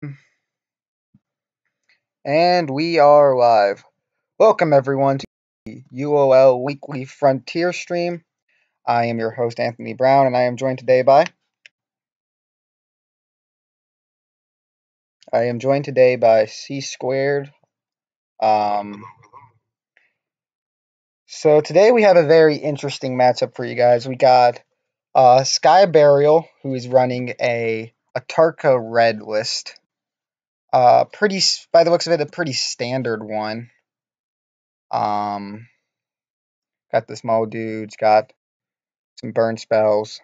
And we are live. Welcome everyone to the UOL Weekly Frontier stream. I am your host Anthony Brown, and I am joined today by C Squared. So today we have a very interesting matchup for you guys. We got Sky Burial, who is running a Atarka red list. Pretty by the looks of it, a pretty standard one. Got the small dudes, got some burn spells.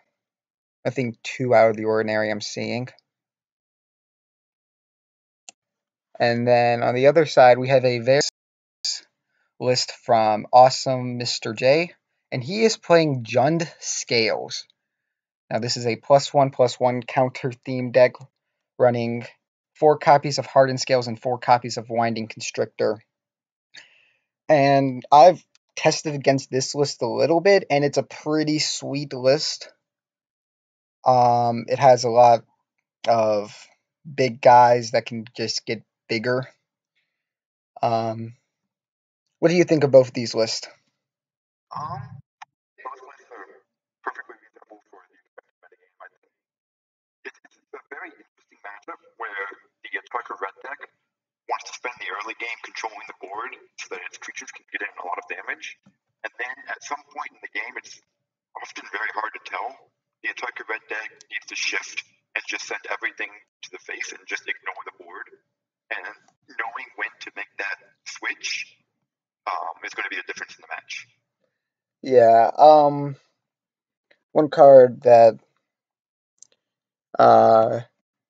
Nothing too out of the ordinary I'm seeing. And then on the other side, we have a very list from Awesome Mr. J, and he is playing Jund Scales. Now, this is a +1/+1 counter theme deck running 4 copies of Hardened Scales and 4 copies of Winding Constrictor. And I've tested against this list a little bit, and it's a pretty sweet list. It has a lot of big guys that can just get bigger. What do you think of both of these lists? Both lists are perfectly reasonable for the expected metagame. I think it's a very interesting matchup where the Atarka red deck wants to spend the early game controlling the board so that its creatures can get in a lot of damage. And then at some point in the game, it's often very hard to tell. The Atarka red deck needs to shift and just send everything to the face and just ignore the board. And knowing when to make that switch is going to be the difference in the match. Yeah, one card that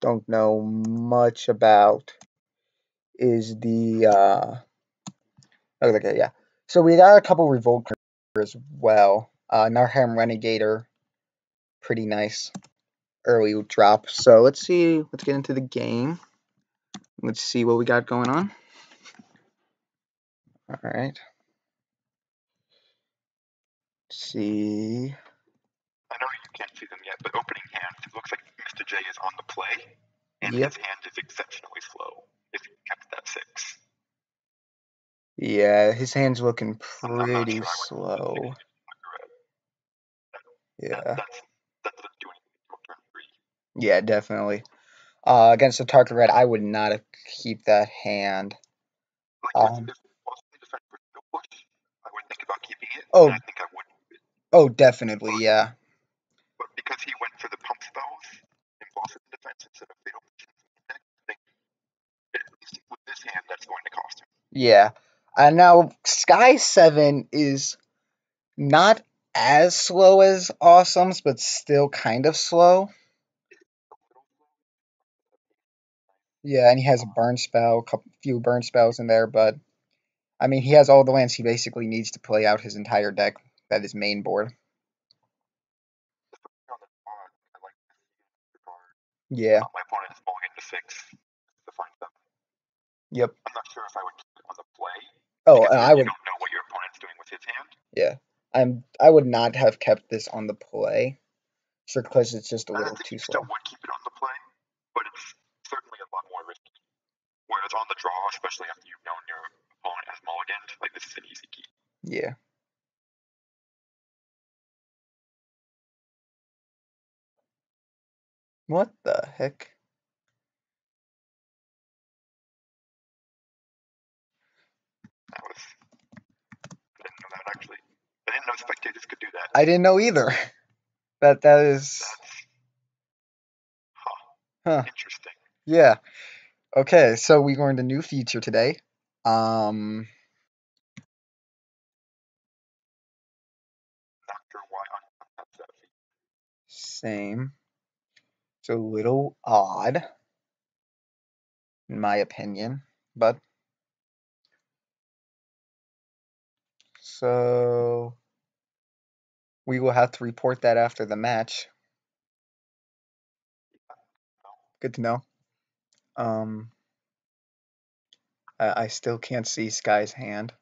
don't know much about is the okay, yeah. So we got a couple Revolt cards as well. Narham Renegator, pretty nice early drop. So let's get into the game. Let's see what we got going on. Alright. See. I know you can't see them yet, but opening hand, it looks like Mr. J is on the play, and Yep. his hand is exceptionally slow if he kept that 6. Yeah, his hand's looking I'm not pretty sure I would slow. Yeah. That doesn't do anything until turn 3. Yeah, definitely. Against the Tarka Red, I would not keep that hand. Like, if possibly defend for skill push, I would think about keeping it, Oh, and I think I would keep it. oh, definitely, yeah. But because he went for the pump spells in Boston defense instead of fatal push, I think at least with this hand, that's going to cost him. Yeah. Now, Sky 7 is not as slow as Awesome's, but still kind of slow. Yeah, and he has a burn spell, a few burn spells in there, but I mean, he has all the lands he basically needs to play out his entire deck. That is main board. Yeah. My opponent is falling into 6 to find 7. Yep. I'm not sure if I would keep it on the play. Oh, because I would. You don't know what your opponent's doing with his hand. Yeah, I would not have kept this on the play, sure, because it's just a little too slow. Still would keep it on the play, but it's certainly a lot more risky. Whereas on the draw, especially after you've known your opponent has mulliganed, like this is an easy key. Yeah. What the heck? That was. I didn't know that actually. I didn't know spectators could do that. I didn't know either. That is. That's. Huh. Interesting. Yeah. Okay, so we learned a new feature today. Not sure why I have that feature. Same. It's a little odd, in my opinion, but so we will have to report that after the match. Good to know. I still can't see Sky's hand.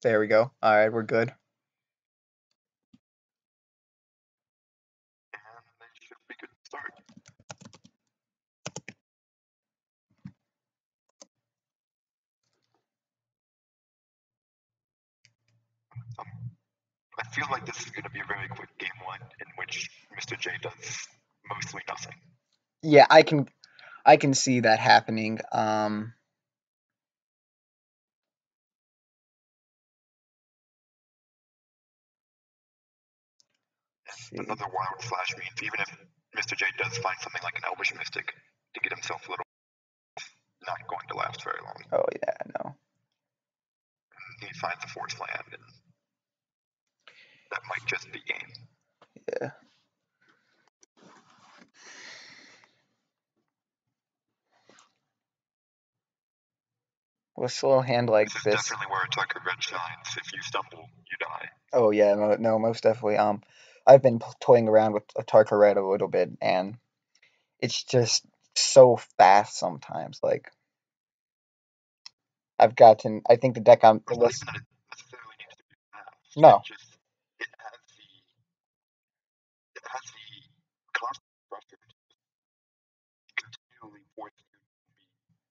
There we go. All right, we're good. And they should be good to start. feel like this is going to be a very quick game one in which Mr. J does mostly nothing. Yeah, I can see that happening. See. Another wild flash means even if Mr. J does find something like an Elvish Mystic to get himself a little, not going to last very long. Oh yeah, no. He finds a Force Land, and that might just be game. Yeah. With a slow hand like This is this. definitely where Atarka Red shines. If you stumble, you die. Oh yeah, no, most definitely. I've been toying around with Atarka Red a little bit, and it's just so fast sometimes. Like I think the deck I'm. It's not even that it necessarily needs to be fast. No. It has the constant pressure to continually force you to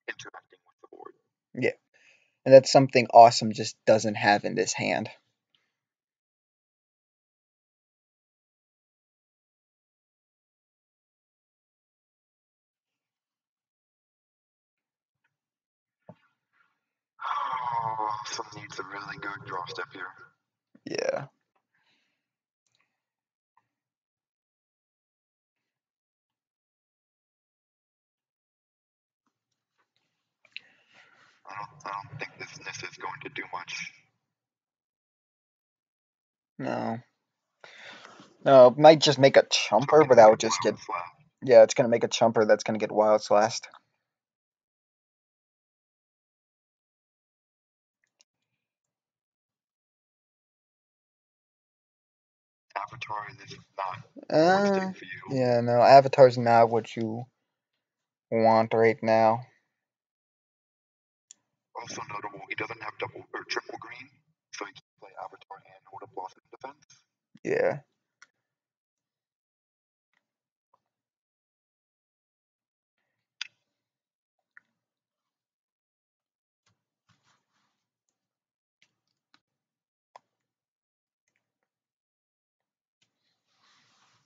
be interacting with the board. Yeah, and that's something Awesome just doesn't have in this hand. Oh, some needs a really good draw step here. Yeah. I don't think this Nissa is going to do much. No. No, it might just make a chumper, but that would just get. Yeah, it's gonna make a chumper that's gonna get wild slashed. Avatar is not worth for you. Yeah, no, Avatar's not what you want right now. Also notable, he doesn't have double or triple green, so he can play Avatar and Horde of Blossom Defense. Yeah.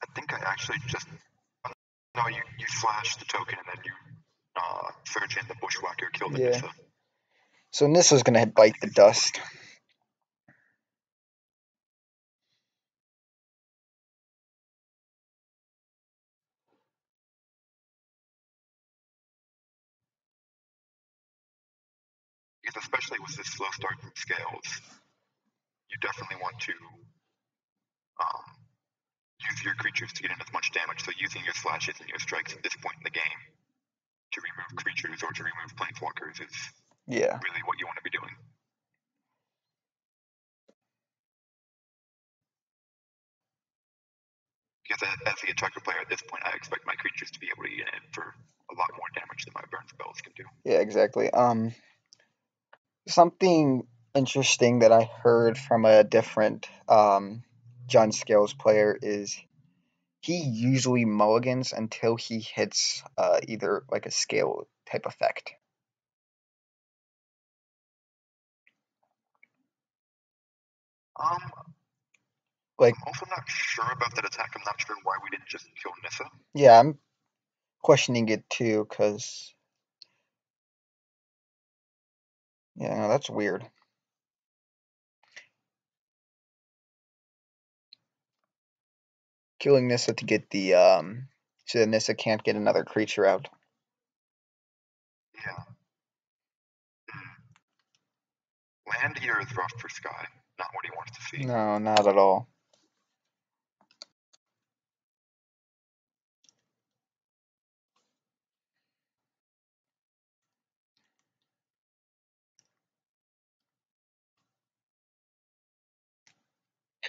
I think I actually just no, you flash the token and then you search in the Bushwhacker, kill the Yeah. Nissa. So Nissa's gonna bite the dust. Because especially with this slow start from scales, you definitely want to um, use your creatures to get in as much damage. So using your slashes and your strikes at this point in the game to remove creatures or to remove planeswalkers is really what you want to be doing. Because as the attacker player at this point, I expect my creatures to be able to get in for a lot more damage than my burn spells can do. Yeah, exactly. Something interesting that I heard from a different John Scales player is he usually mulligans until he hits either like a scale type effect. Like, I'm also not sure about that attack. I'm not sure why we didn't just kill Nissa. yeah, I'm questioning it too, because yeah, no, that's weird. Killing Nissa to get the so that Nissa can't get another creature out. Yeah. Land here is rough for Sky. Not what he wants to see. No, not at all.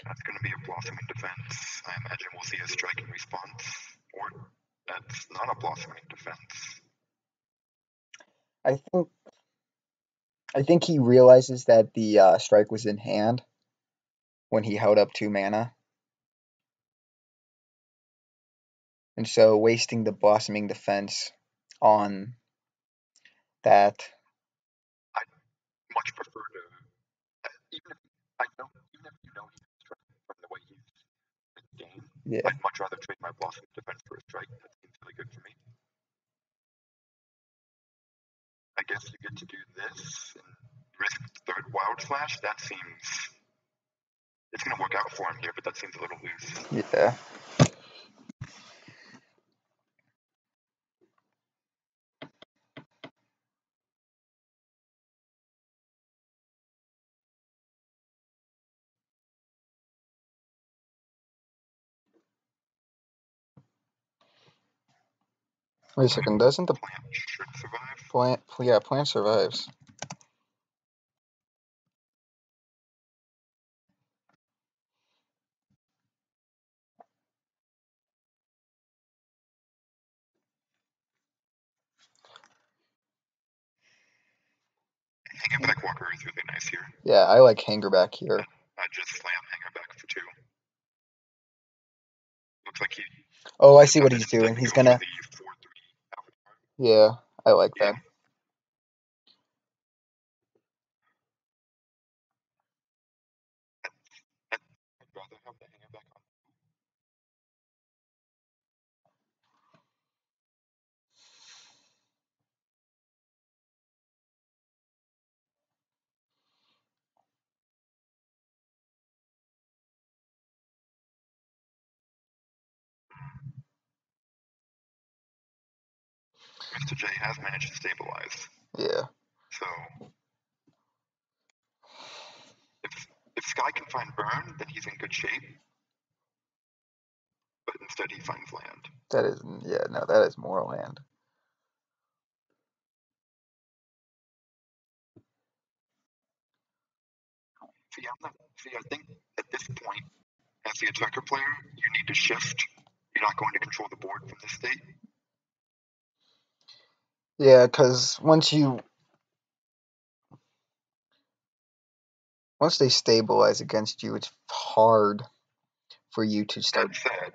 That's going to be a blossoming defense. I imagine we'll see a strike in response, or that's not a blossoming defense. I think he realizes that the strike was in hand when he held up 2 mana. And so wasting the blossoming defense on that. I'd much prefer to, even if you know he's striking from the Yeah. I'd much rather trade my Blossom Defense for a strike. That seems really good for me. I guess you get to do this and risk third Wild Slash. That seems... It's going to work out for him here, but that seems a little loose. Yeah. Wait a second, doesn't the Plant should survive. plant survives? Hangerback Walker is really nice here. Yeah, I like Hangerback here. I just slam Hangerback for 2. Looks like he... Oh, I see what he's doing. He's gonna... Yeah, I like that. I'd rather have the Hangerback on. Mr. J has managed to stabilize. Yeah. So if Sky can find burn, then he's in good shape. But instead he finds land. That is, yeah, no, that is more land. See, I think at this point, as the attacker player, you need to shift. You're not going to control the board from this state. Yeah, because once they stabilize against you, it's hard for you to start. That said,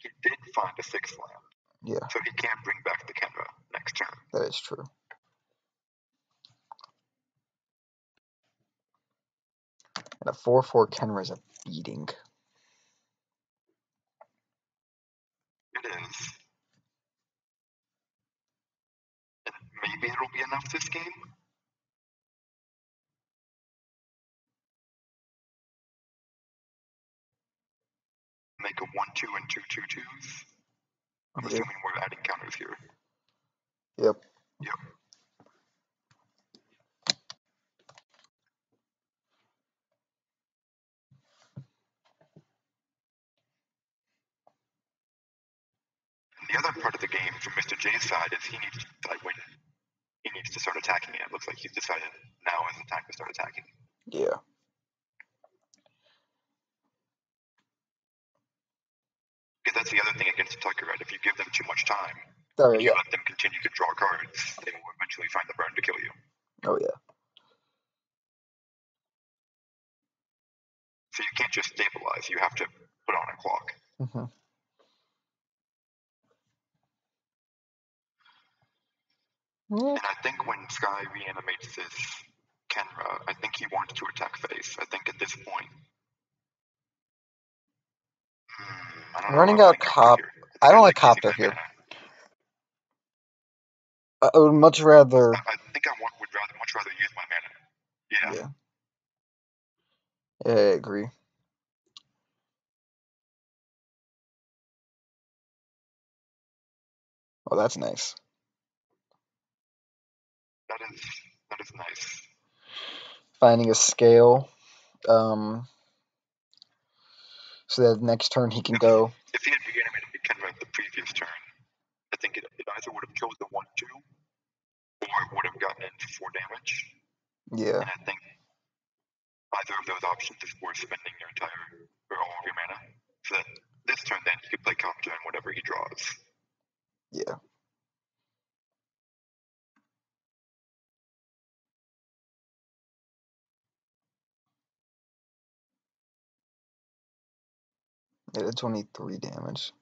he did find a 6th land. Yeah. So he can bring back the Kenra next turn. That is true. And a 4/4 Kenra is a beating. It is. And maybe it'll be enough this game. Make a 1/2 and 2/2/2s. I'm assuming we're adding counters here. Yep. Yep. And the other part of the game from Mr. J's side is he needs to decide when he needs to start attacking it. It looks like he's decided now is the time to start attacking. Yeah. Because that's the other thing against Tucker, right? If you give them too much time, Oh, and you yeah. let them continue to draw cards, they will eventually find the burn to kill you. Oh, yeah. So you can't just stabilize, you have to put on a clock. Mm-hmm. And I think when Sky reanimates this Kenra, I think he wants to attack face. I think at this point... I don't Running know out cop. I don't like Copter here. I would much rather... I think I would much rather use my mana. Yeah. Yeah, I agree. Oh, that's nice. That is nice. Finding a scale. So that next turn he can go. If he had reanimated the Kenra the previous turn, I think it either would have killed the 1/2, or it would have gotten into 4 damage. Yeah. And I think either of those options is worth spending your entire or all of your mana. So that this turn then he could play Copter and whatever he draws. Yeah. Yeah, it's only 3 damage.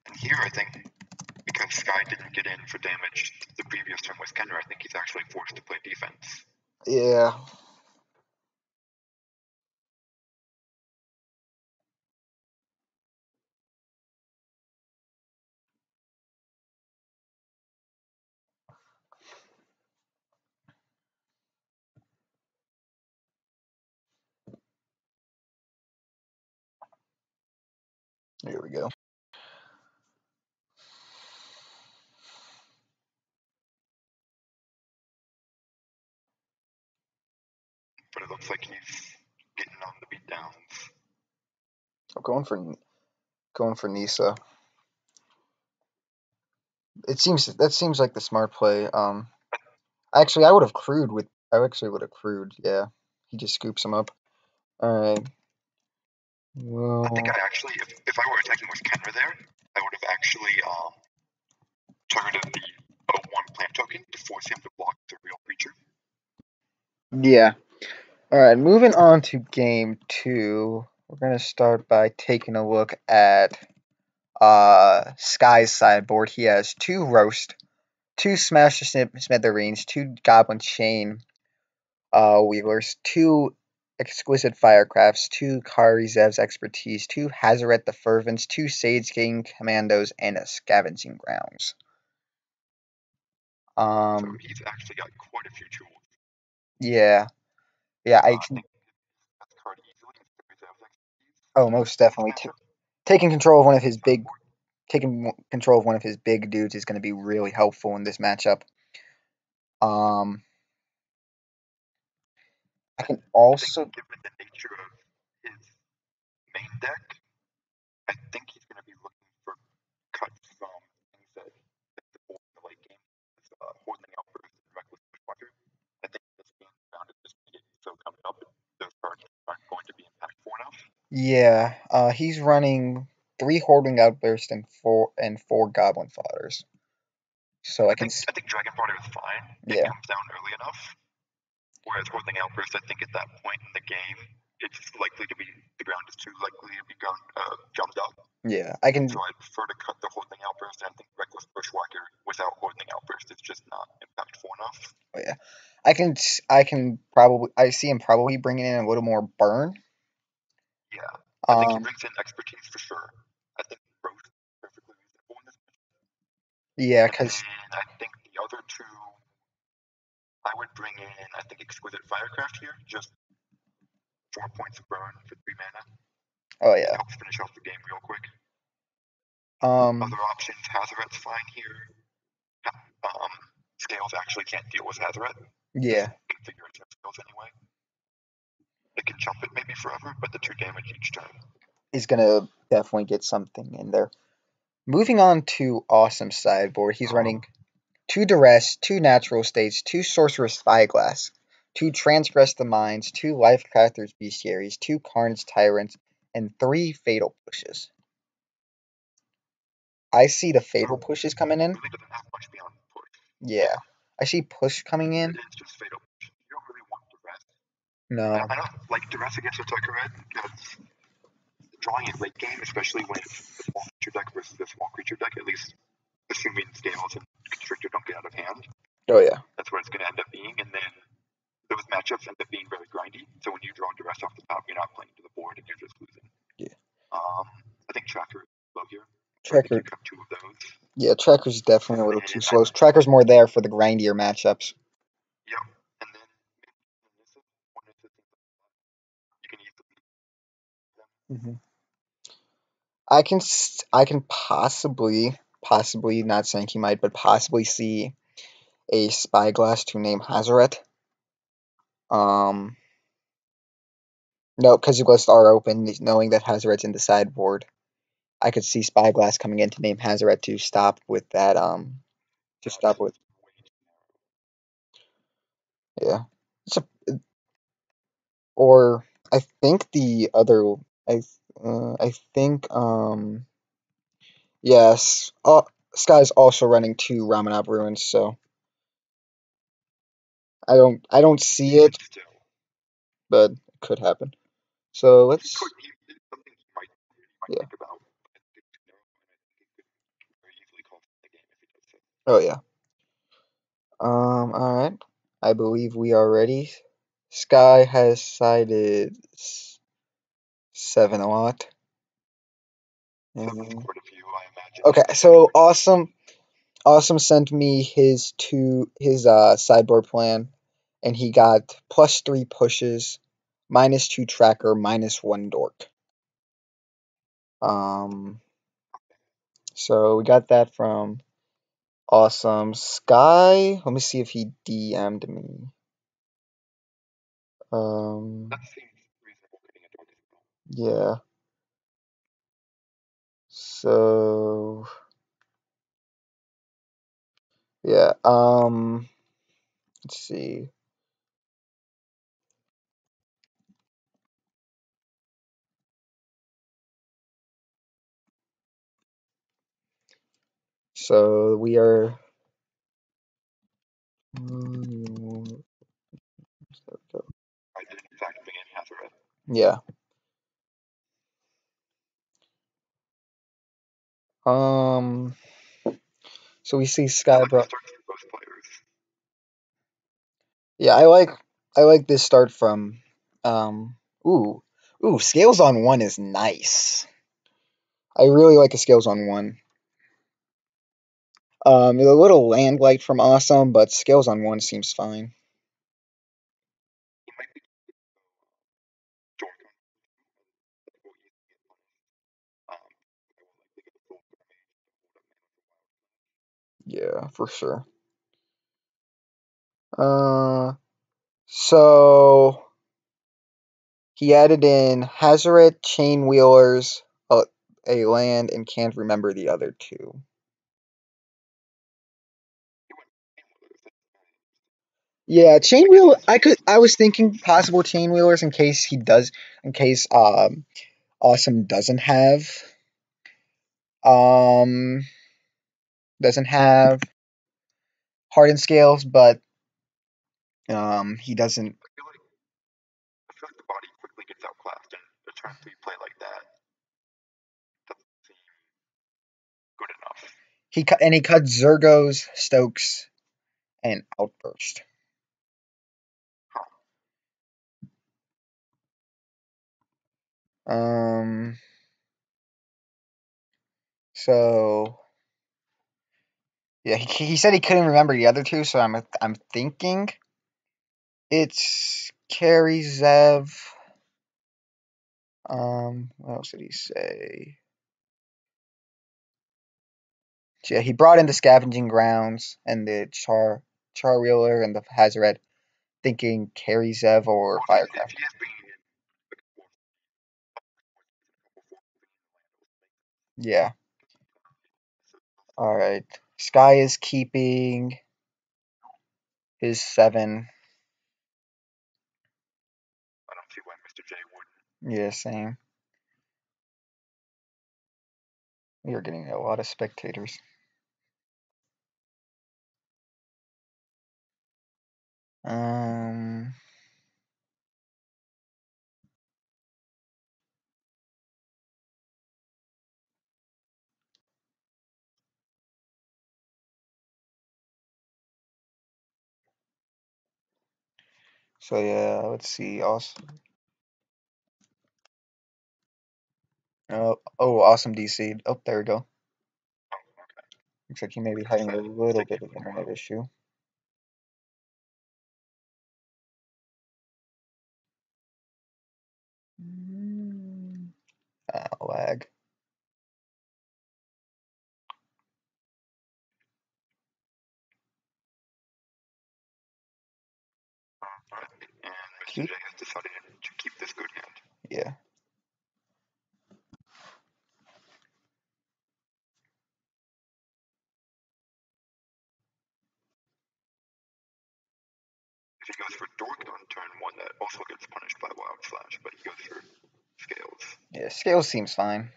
And here I think because Sky didn't get in for damage the previous turn with Kenner, I think he's actually forced to play defense. Yeah. Here we go. But it looks like he's getting on the beatdowns. I'm going for Nisa. That seems like the smart play. Actually, I would have crewed with. I actually would have crewed. Yeah, he just scoops him up. All right. I think Well, I actually, if I were attacking with Kenner there, I would have actually targeted the 0-1 plant token to force him to block the real creature. yeah. All right. Moving on to game 2. We're gonna start by taking a look at Sky's sideboard. He has 2 roast, 2 smash to smithereens, 2 goblin chain wheelers, 2 exquisite firecrafts, 2 Kari Zev's expertise, 2 Hazaret the Fervents, 2 Sage King commandos, and a scavenging grounds. So he's actually got quite a few tools. Yeah, yeah, I I can. think that's card easily is Zev's expertise. Oh, most definitely. Taking control of one of his big, taking control of one of his big dudes is going to be really helpful in this matchup. I can also. I think given the nature of his main deck, I think he's going to be looking for cuts from things that the board in the late game is holding outburst and reckless bushwhacker. I think this game found it just get so coming up, those cards aren't going to be impactful enough. Yeah, he's running 3 hoarding outbursts and 4 goblin fodders. So I can. I think Dragon Fodder is fine. Yeah. It comes down early enough. Whereas hoarding outburst, I think at that point in the game, it's likely to be the ground is too likely to be jumped up. Yeah, I can. So I prefer to cut the hoarding outburst. And I think reckless bushwhacker without hoarding outburst is just not impactful enough. Oh, yeah, I can probably. I see him probably bringing in a little more burn. Yeah, I think he brings in expertise for sure. I think roast is perfectly reasonable in this match. Yeah, And because then I think the other two, I would bring in, I think, exquisite firecraft here, just 4 points of burn for 3 mana. oh It yeah. helps finish off the game real quick. Um. Other options, Hazaret's fine here. Scales actually can't deal with Hazaret. Yeah, Configuration of Scales anyway. It can jump it maybe forever, but the 2 damage each turn. he's gonna definitely get something in there. Moving on to Awesome sideboard, he's running 2 Duress, 2 Natural States, 2 Sorcerous Spyglass, 2 Transgress the Minds, 2 Lifecrafters Bestiaries, 2 Carnage Tyrants, and 3 Fatal Pushes. I see the Fatal Pushes coming in. Really doesn't have much beyond push. Yeah. I see Push coming in. It's just Fatal Push. You don't really want Duress. No. I don't like Duress against Atarka Red because drawing it late game, especially when it's a small creature deck versus a small creature deck, at least assuming Scales and Constrictor don't get out of hand. Oh yeah. That's what it's going to end up being. And then those matchups end up being very grindy. So when you draw Duress off the top, you're not playing to the board and you're just losing. Yeah. I think Tracker is low here. Tracker. I think you have 2 of those. Yeah, Tracker's definitely a little too slow. Tracker's more there for the grindier matchups. Yep. And then one is you can easily Mm-hmm. I can possibly not saying he might, but possibly see a Spyglass to name Hazaret. No, because the lists are open, knowing that Hazaret's in the sideboard. I could see Spyglass coming in to name Hazaret to stop with that. To stop with. Yeah. It's a, or I think the other. I think. Yes. Sky's also running 2 Ramanab ruins, so I don't see it, but it could happen. So let's. something you might Yeah. think about. Very easily called the game Oh yeah. All right. I believe we are ready. Sky has sided seven a lot. Seven's Mhm. quite a few, I imagine. Okay, so Awesome sent me his sideboard plan, and he got +3 pushes, -2 tracker, -1 dork. Um, so we got that from Awesome Sky. Let me see if he DM'd me. That seems reasonable getting a dog as well. Yeah. So yeah. Let's see. So we are. I did in fact bring in Hazaret. Yeah. Um. So we see I Sky like the brought. starts for both players. Yeah, I like this start from. Um. Ooh. Ooh. Scales on one is nice. I really like the scales on one. A little land light from Awesome, but scales on one seems fine. He might be Dork on that will easily get punished. I will likely get a full damage to hold up mana for wild. Yeah, for sure. So he added in Hazaret, Chain Wheelers, a land, and can't remember the other two. He went game with it. Yeah, I chain guess wheel. he's I was thinking possible chain wheelers in case he does. In case Awesome um doesn't have hardened scales, but he doesn't. I feel like the body quickly gets outclassed in a turn 3 play like that. Doesn't seem good enough. He cut Zergos, Stokes, and Outburst. Huh. Um. So yeah, he said he couldn't remember the other two, so I'm thinking it's Carrie Zev. What else did he say? Yeah, he brought in the scavenging grounds and the char wheeler and the Hazaret, thinking Carrie Zev or Well, if Firecraft. he is bringing in like a force, a couple force moving in the land, it will make Yeah. sense. All right. Sky is keeping his 7. I don't see why Mr. J wouldn't. Yeah, same. We are getting a lot of spectators. Um. So yeah, let's see. Also, awesome DC. Oh, there we go. Oh, okay. Looks like he may be Like I having a said, little taking bit it of more internet out. issue. Lag. Alright, and Mr. Keep. J has decided to keep this good hand. Yeah. If he goes for Dork on turn 1, that also gets punished by Wild Slash, but he goes for Scales. Yeah. Scales seems fine.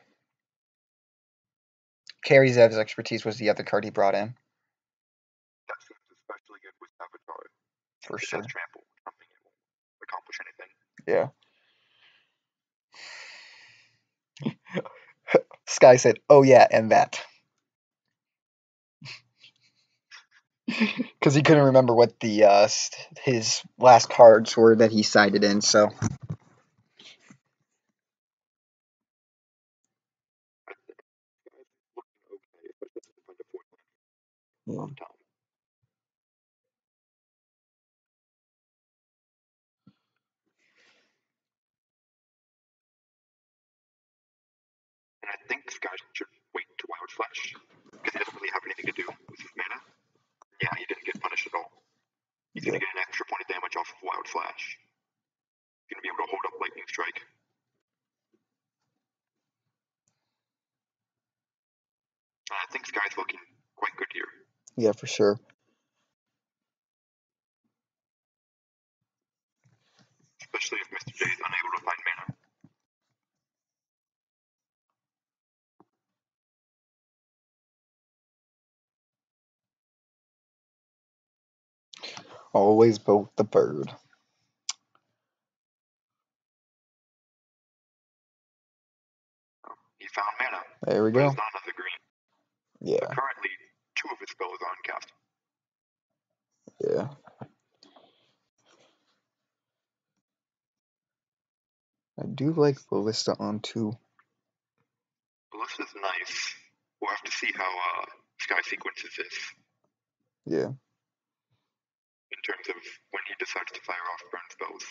Carrie Zev's expertise was the other card he brought in That seems especially good with Avatar, for since it has sure. Trample, something it won't accomplish anything. Yeah. Sky said, "Oh yeah, and that." because he couldn't remember what the his last cards were that he sided in. So yeah. And I think Sky should wait to Wild Flash because he doesn't really have anything to do with his mana. Yeah, he didn't get punished at all. He's Yeah. going to get an extra point of damage off of Wild Flash. He's going to be able to hold up Lightning Strike. And I think Sky's looking quite good here. Yeah, for sure. Especially if Mr. J is unable to find mana. Always vote the bird. He found mana. There we but go. it's not another green. Yeah. So currently, 2 of his spells are uncast. Yeah. I do like Ballista on 2. Ballista's nice. We'll have to see how Sky sequences this Yeah. in terms of when he decides to fire off burn spells.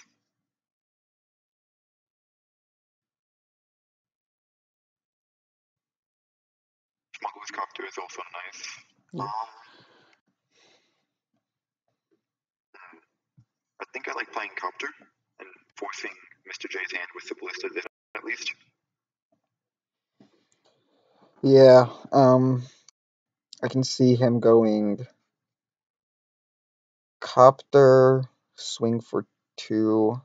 Smuggler's Copter is also nice. Yeah. I think I like playing Copter and forcing Mr. J's hand with the Ballista at least. Yeah. I can see him going Copter, swing for 2.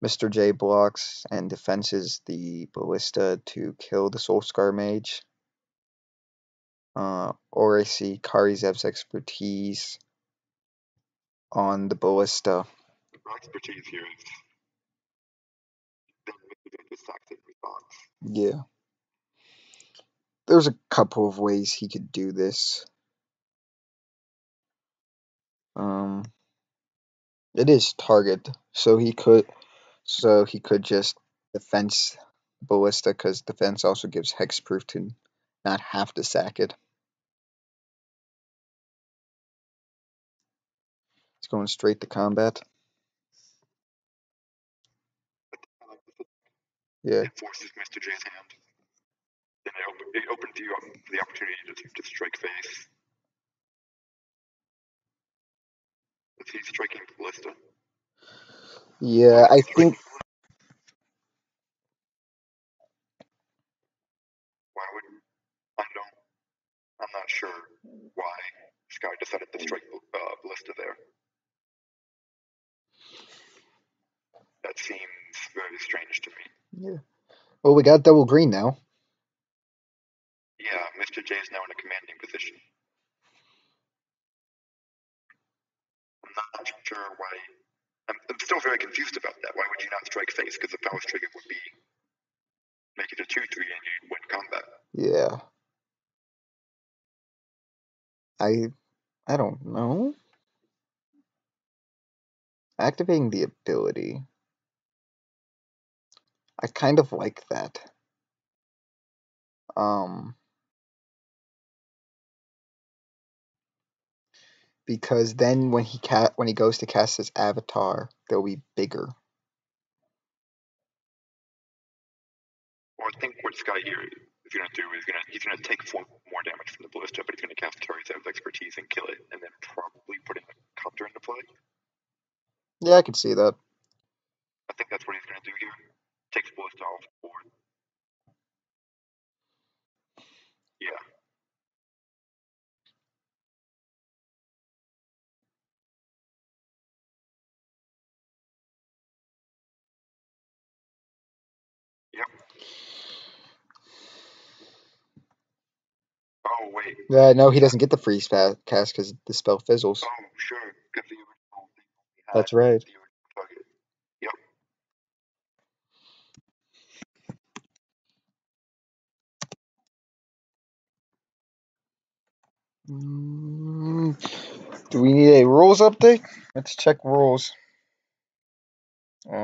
Mr. J blocks and defenses the Ballista to kill the Soulscar Mage. Or I see Karizev's expertise on the Ballista. Our expertise here is then Mr. J just sacks it in response. Yeah. There's a couple of ways he could do this. It is target, so he could just defense Ballista, because defense also gives hexproof to not have to sack it. It's going straight to combat. I like this. Yeah. It forces Mr. J's hand. Then it opens you up the opportunity to strike face. Is he striking Ballista? Yeah, I think. Why would I'm not sure why Sky decided to strike Ballista there. That seems very strange to me. Yeah. Well, we got double green now. Yeah, Mr. J is now in a commanding position. I'm not sure why. I'm still very confused about that. Why would you not strike face? Because the palace trigger would be make it a 2-3 and you'd win combat. Yeah. I don't know. Activating the ability. I kind of like that. Because then when he goes to cast his avatar, they'll be bigger. Well, I think what Sky here is going to do is he's going to take 4 more damage from the Ballista, but he's going to cast Charizard's expertise and kill it, and then probably put in a Copter into play. Yeah, I can see that. I think that's what he's going to do here. Takes Ballista off the board. Yeah. Yep. Oh, wait. No, he doesn't get the freeze cast because the spell fizzles. Oh, sure. Because the original thing only had That's right. the original target. Yep. Do we need a rules update? Let's check rules. Yep.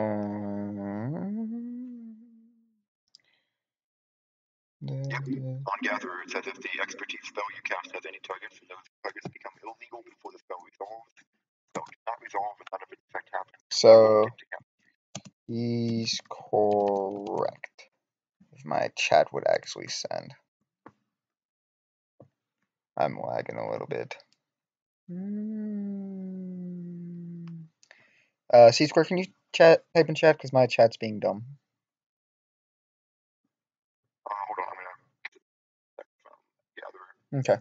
On Gatherer, it says if the expertise spell you cast has any targets, and those targets become illegal before the spell resolves. Spell cannot resolve and none of its effect happens. So he's correct. If my chat would actually send. I'm lagging a little bit. C-Square, can you type in chat? Because my chat's being dumb. Hold on, I'm gonna Gatherer. Okay.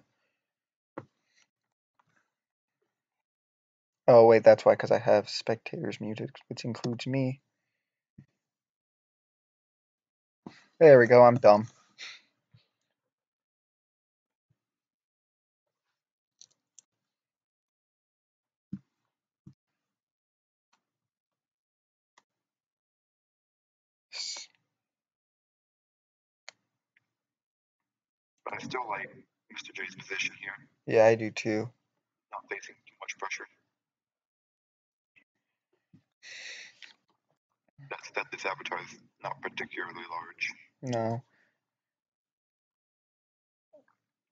Oh, wait, that's why, because I have spectators muted, which includes me. There we go, I'm dumb. But I still like Mr. J's position here. Yeah, I do too. Not facing too much pressure. That said, this avatar is not particularly large. No.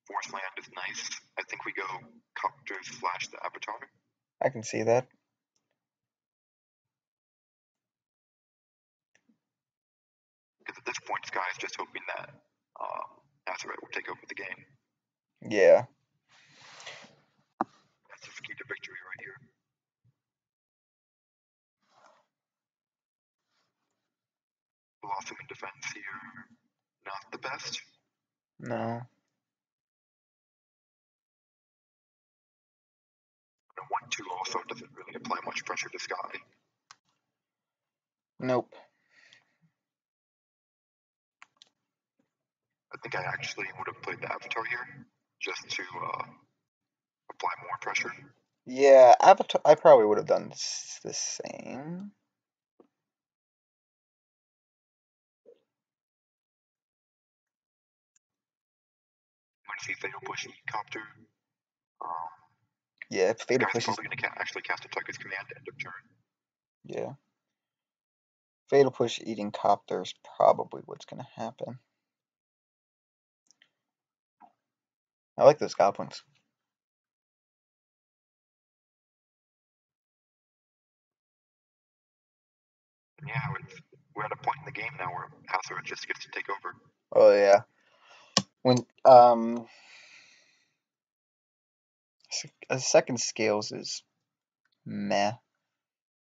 Force land is nice. I think we go copters slash the avatar. I can see that. Because at this point, Sky is just hoping that Azeroth will take over the game. Yeah. That's the key to victory right here. Blossoming defense here, not the best. No. And 1-2 also doesn't really apply much pressure to Sky. Nope. I think I actually would have played the Avatar here, just to apply more pressure. Yeah, Avatar. I probably would have done the same. I'm going to see Fatal Push Copter. Yeah, if Fatal Sky's Push is probably going to actually cast Atarka's command end of turn. yeah. Fatal Push eating Copter is probably what's gonna happen. I like those goblins. And yeah, we're at a point in the game now where Azeroth just gets to take over. Oh yeah. When a second scales is meh.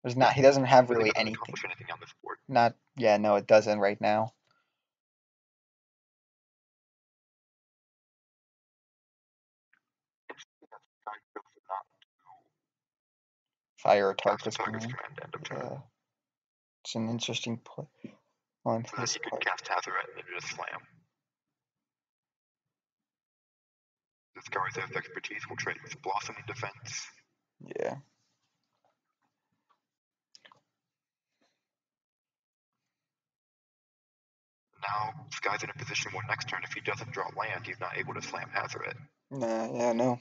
There's not. He doesn't have really anything. Accomplish anything on this board. Not. Yeah. No, it doesn't right now. Fire Atarka's command. End of turn. Yeah. It's an interesting play on so his that you part. can cast Azeroth and just slam. This Garth's expertise will trade with Blossoming Defense. Yeah. Now, Sky's in a position where next turn, if he doesn't draw land, he's not able to slam Azeroth. Nah, yeah, no.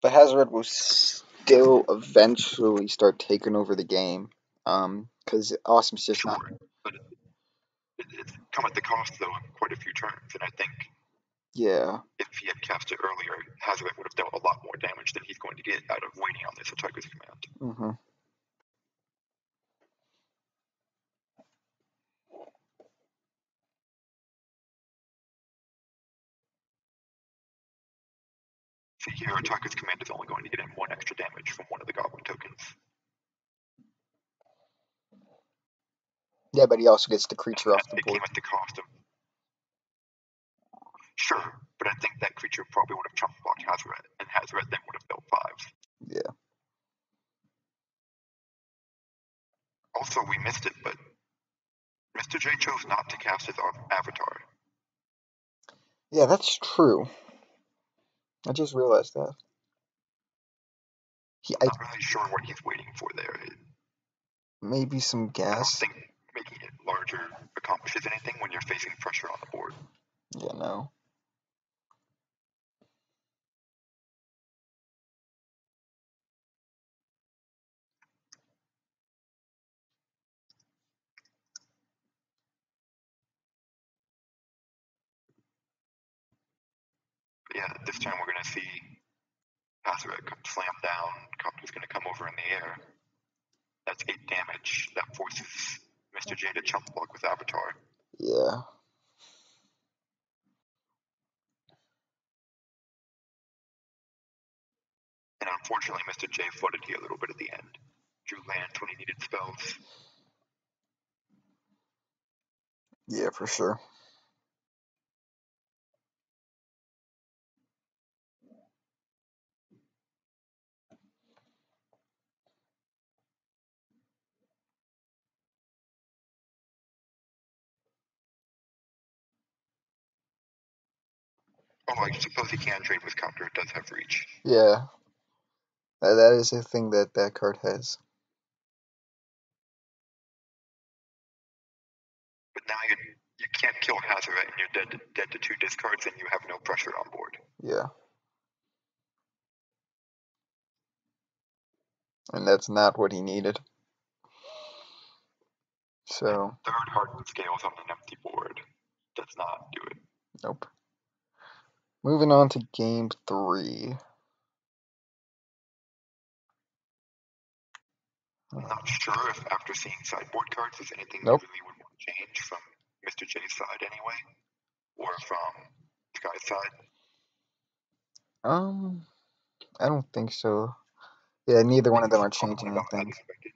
But Hazard will still eventually start taking over the game. Because Awesome's just not. But it's come at the cost, though, of quite a few turns, and I think Yeah. if he had cast it earlier, Azeroth would have dealt a lot more damage than he's going to get out of waiting on this Atarka's command. Mm-hmm. See here, Atarka's command is only going to get him 1 extra damage from one of the Goblin tokens. Yeah, but he also gets the creature off the It board. came at the cost of. Sure, but I think that creature probably would have chump blocked Azeroth, and Azeroth then would have dealt 5s. Yeah. Also, we missed it, but Mr. J chose not to cast his avatar. Yeah, that's true. I just realized that. I'm not really sure what he's waiting for there. Maybe some I don't gas. think making it larger accomplishes anything when you're facing pressure on the board. Yeah, no. But yeah, this turn we're gonna see Hazaret slam down. Copter's gonna come over in the air. That's 8 damage. That forces Mr. J to chump block with Avatar. Yeah. And unfortunately, Mr. J flooded you a little bit at the end. Drew lands when he needed spells. Yeah, for sure. Oh, I suppose he can trade with counter. It does have reach. Yeah. That is a thing that card has. But now you can't kill Hazaret and you're dead to 2 discards and you have no pressure on board. Yeah. And that's not what he needed. So. Third hardened scales on an empty board does not do it. Nope. Moving on to game 3. I'm not sure if after seeing sideboard cards there's anything Nope. you really would want to change from Mr. J's side anyway, or from Sky's side. I don't think so. Yeah, neither one of them are It's changing about as anything. expected.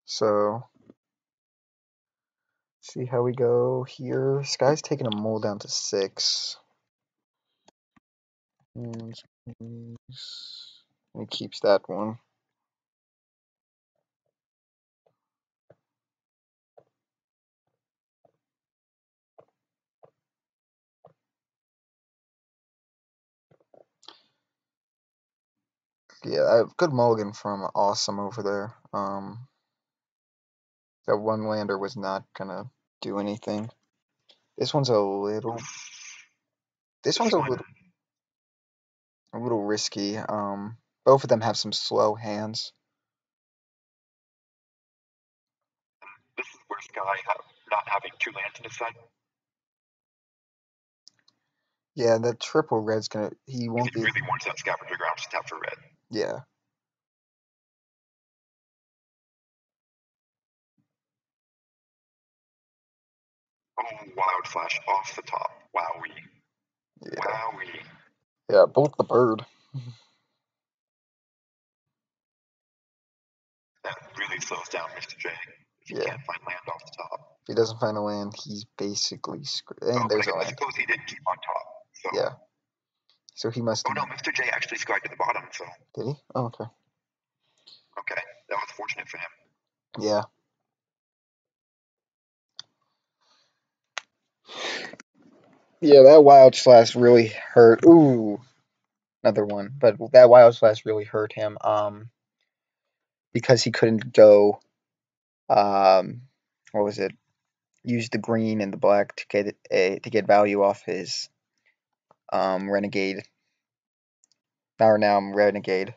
So, see how we go here. Sky's taking a mole down to 6. And he keeps that one. Yeah, good mulligan from Awesome over there. That one lander was not gonna do anything. This one's a little. This one's This one, a little risky. Both of them have some slow hands. this is where Sky not having 2 lands in his side. Yeah, that triple red's gonna. He won't He be. really wants that scavenger ground to tap for red. Yeah. Oh, Wild Flash off the top. Wowie. Yeah. Wowie. Yeah, bolt the bird. That really slows down Mr. J if he Yeah. can't find land off the top. If he doesn't find a land, he's basically screwed. And Oh, there's a I land. suppose he did keep on top. So. Yeah. So he must. Oh no, Mr. J actually skied to the bottom. So. Did he? Oh, okay. Okay, that was fortunate for him. Yeah. Yeah, that wild slash really hurt. Ooh, another one. But that wild slash really hurt him. Because he couldn't go. What was it? Use the green and the black to get value off his renegade. Now I'm renegade.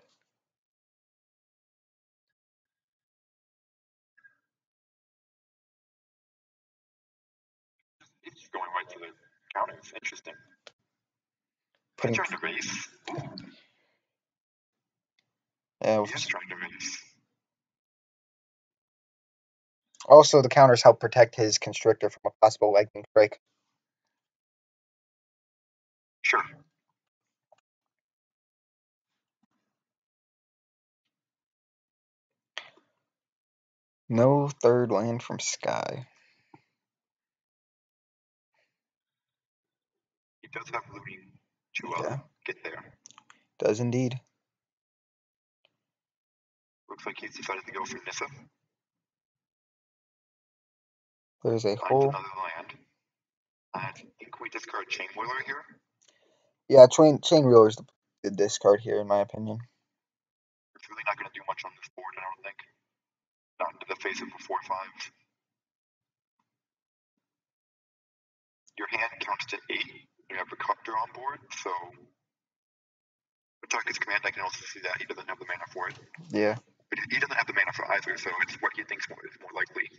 He's going right to the counters. Interesting. Putting. He's trying to race. Ooh. Yeah. He is trying to race. Also, the counters help protect his constrictor from a possible lightning strike. Sure. No third land from Sky. He does have looting to get there. Does indeed. Looks like he's decided to go for Nissa. There's a Finds hole. another land. I think we discard Chain Wheeler here. Yeah, chain wheeler's the discard here, in my opinion. It's really not going to do much on this board, I don't think. Not into the face of a 4/5. your hand counts to 8. You have a copter on board, so Atarka's command, I can also see that he doesn't have the mana for it. Yeah. But he doesn't have the mana for either, so it's what he thinks is more likely.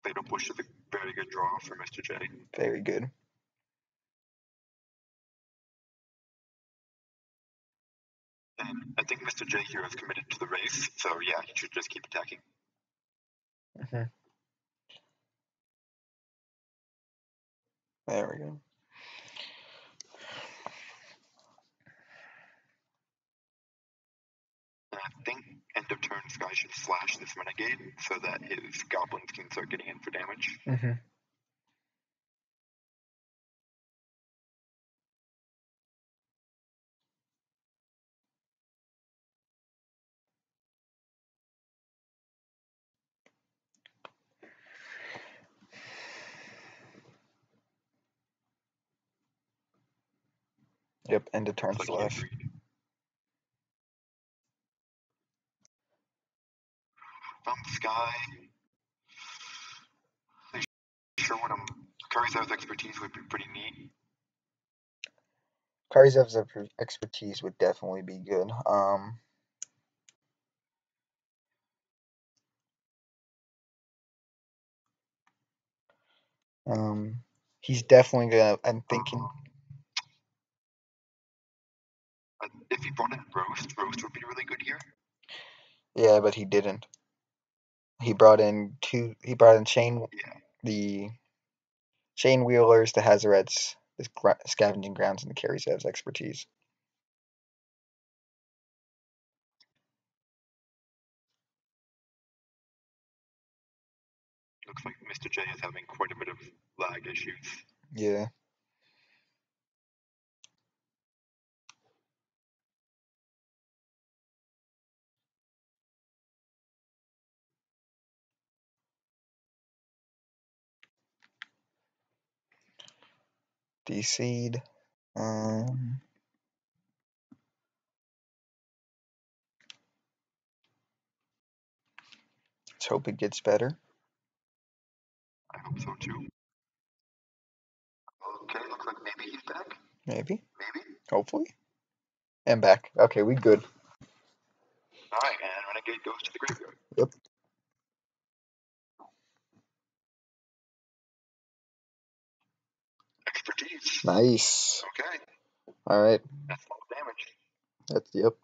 Fatal Push is a very good draw for Mr. J. Very good. And I think Mr. J here is committed to the race, so yeah, he should just keep attacking. There we go. And I think end of turn Sky should slash this renegade so that his goblins can start getting in for damage. Yep, end of turn Looks like he slash. agreed. Sky. Sure what Karizav's expertise would be pretty neat. Karizev's expertise would definitely be good. He's definitely gonna. I'm thinking. If he brought in Roast would be really good here. Yeah, but he didn't. He brought in Chain. Yeah. The Chain Wheelers, the Hazarets, the Scavenging Grounds, and the Karizev's expertise. Looks like Mr. J is having quite a bit of lag issues. Yeah. DC'd. Let's hope it gets better. I hope so too. Okay, looks like maybe he's back. Maybe. Maybe. Hopefully. And back. Okay, we good. Alright, and Renegade goes to the graveyard. Yep. Expertise. Nice. Okay. Alright. That's a lot of damage. Yep.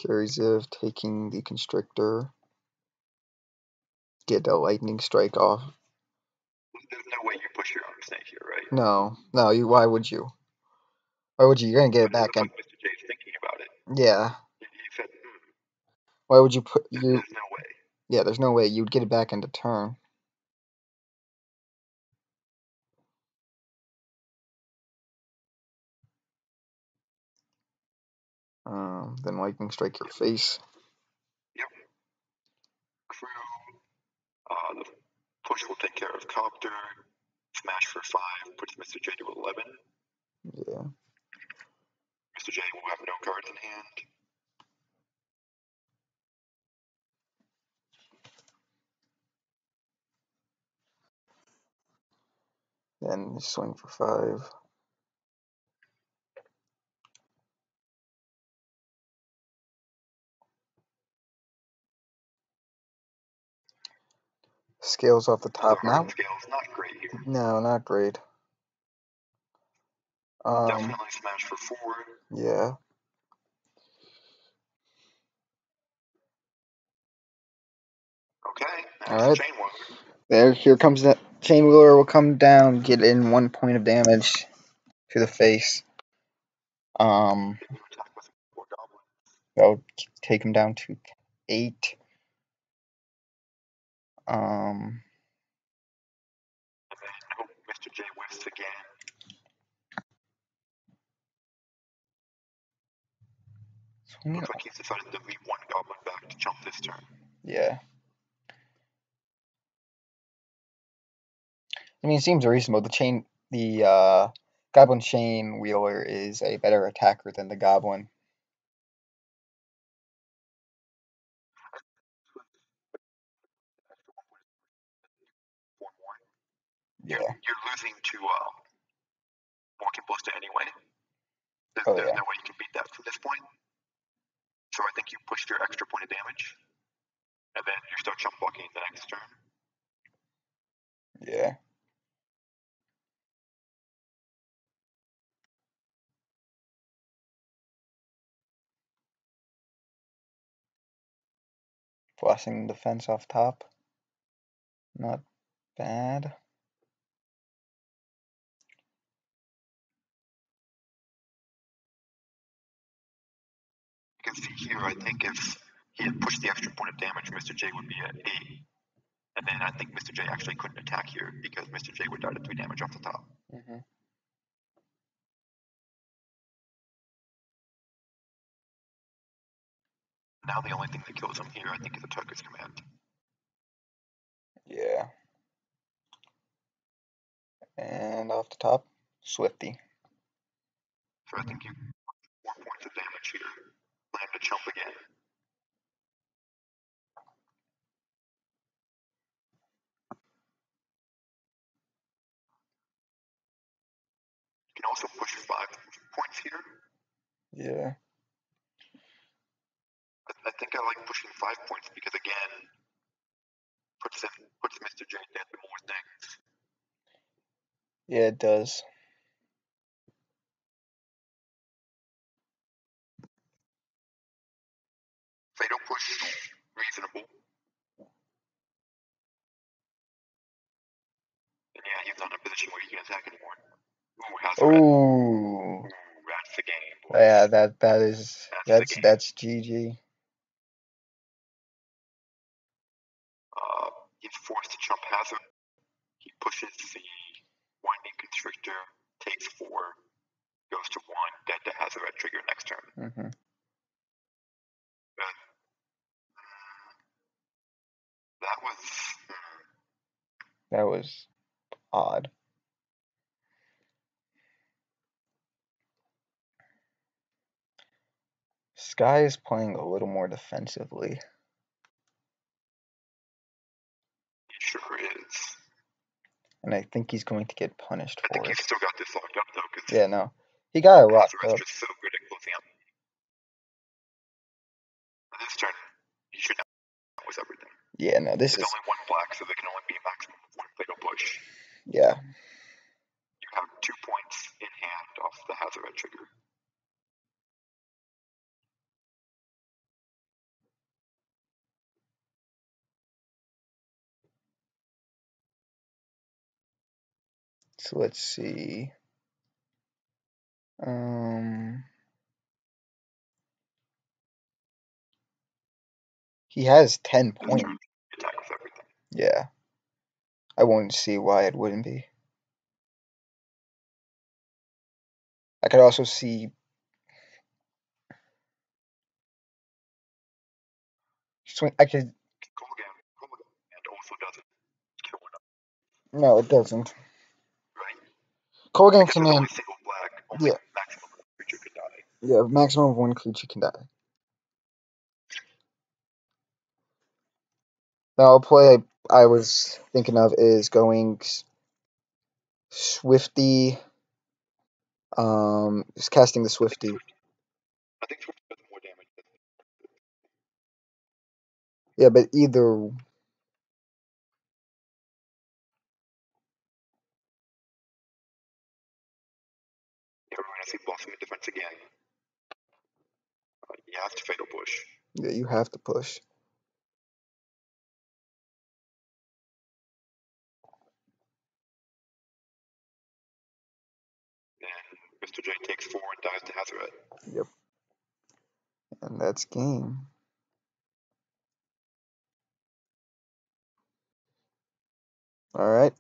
Karizev taking the Constrictor. Get a Lightning Strike off. There's no way you push your own snake here, right? No. Why would you? Why would you? You're gonna get it back. Like Mr. J's thinking about it. Yeah. He said, Why would you put There's no way. Yeah, there's no way you'd get it back into turn. Then Lightning Strike your face. Yep. Crew. The push will take care of Copter. Smash for 5 puts Mr. J to 11. Yeah. Mr. J will have no cards in hand. Then swing for 5. Scales off the top now. Scales not great here. No, not great. Definitely smash for 4. Yeah. Okay, All right. Chain Wheeler. Here comes that Chain Wheeler will come down, get in 1 point of damage to the face. That'll take him down to 8. And then hope Mr. J whiffs again. Looks like he's decided to leave 1 goblin back to jump this turn. Yeah. I mean, it seems reasonable. The Goblin Chain Wheeler is a better attacker than the Goblin. You're, Yeah. you're losing to Walking Ballista anyway. Oh There's yeah. no way you can beat that from this point. So I think you push your extra point of damage, and then you start chump blocking the next turn. Yeah. Flossing defense off top. Not bad. You can see here, I think if he had pushed the extra point of damage, Mr. J would be at 8. And then I think Mr. J actually couldn't attack here because Mr. J would die to 3 damage off the top. Mm-hmm. Now the only thing that kills him here, I think, is Atarka's command. Yeah. And off the top, Swifty. So I think you 4 points of damage here. Land to chump again. You can also push 5 points here. Yeah. I think I like pushing 5 points because again, puts Mr. J dead to more things. Yeah, it does. Fatal push, reasonable. And yeah, he's not in a position where he can attack anymore. Ooh, how's red? Ooh. Ooh, that's the game, boys. Yeah, that is That's the game. that's GG. He's forced to chump hazard. He pushes the winding constrictor, takes 4, goes to 1, dead to hazard at trigger next turn. Mm-hmm. That was That was odd. Sky is playing a little more defensively. he sure is. And I think he's going to get punished I for think it. he's still got this locked up though, because Yeah, no. He got it locked Hazaret's up. just so good at closing out. This turn, he should have with everything. Yeah, no, this It's is only 1 black, so there can only be a maximum of 1 fatal push. yeah. You have 2 points in hand off the Hazaret trigger. So let's see. He has 10 This turn, points. attack with everything. Yeah. I won't see why it wouldn't be. I could also see swing. I could. Colgan also doesn't kill enough, No, it doesn't. right? Colgan Because there's command. only single black, only Yeah. maximum of 1 creature can die. Yeah, maximum of 1 creature can die. Now, a play I was thinking of is going Swifty. Just casting the Swifty. I think Swift does more damage than Yeah, but either. we're going to see Blossoming Defense again. You have to fatal push. Yeah, you have to push. And Mr. J takes 4 and dies to Hazaret. Yep. And that's game. Alright.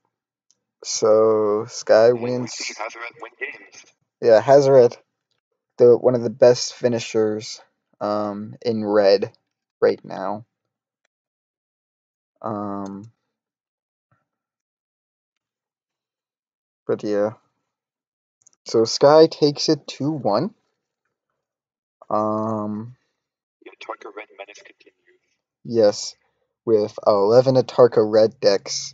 So Sky And we wins. see Hazaret win games. Yeah, Hazaret, one of the best finishers in red right now. But yeah. So Sky takes it 2-1. Um, The Atarka Red Menace continues. yes, with 11 Atarka red decks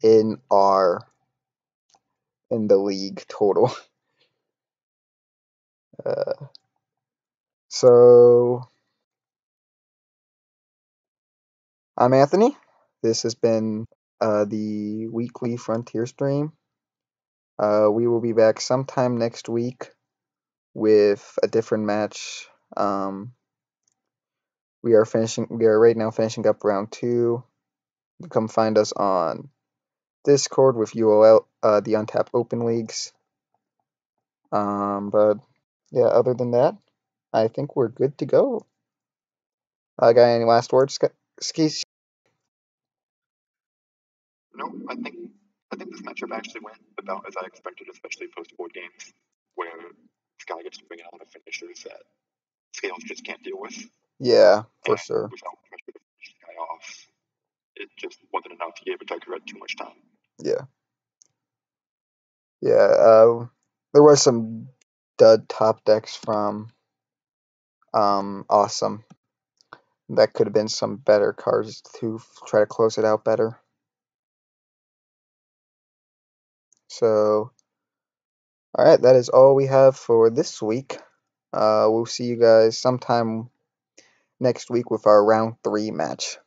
in the league total. Uh, so I'm Anthony. This has been the weekly Frontier stream. We will be back sometime next week with a different match. We are right now finishing up round 2. Come find us on Discord with UOL, the Untapped Open Leagues. But yeah, other than that, I think we're good to go. Got any last words, Skis? No, I think this matchup actually went about as I expected, especially post board games, where Sky gets to bring out the finishers that Scales just can't deal with, Yeah, for and sure. without pressure to finish the guy off, it just wasn't enough to give Atarka Red too much time. Yeah, yeah. There was some dud top decks from Awesome. That could have been some better cards to try to close it out better. So, all right, that is all we have for this week. We'll see you guys sometime next week with our round 3 match.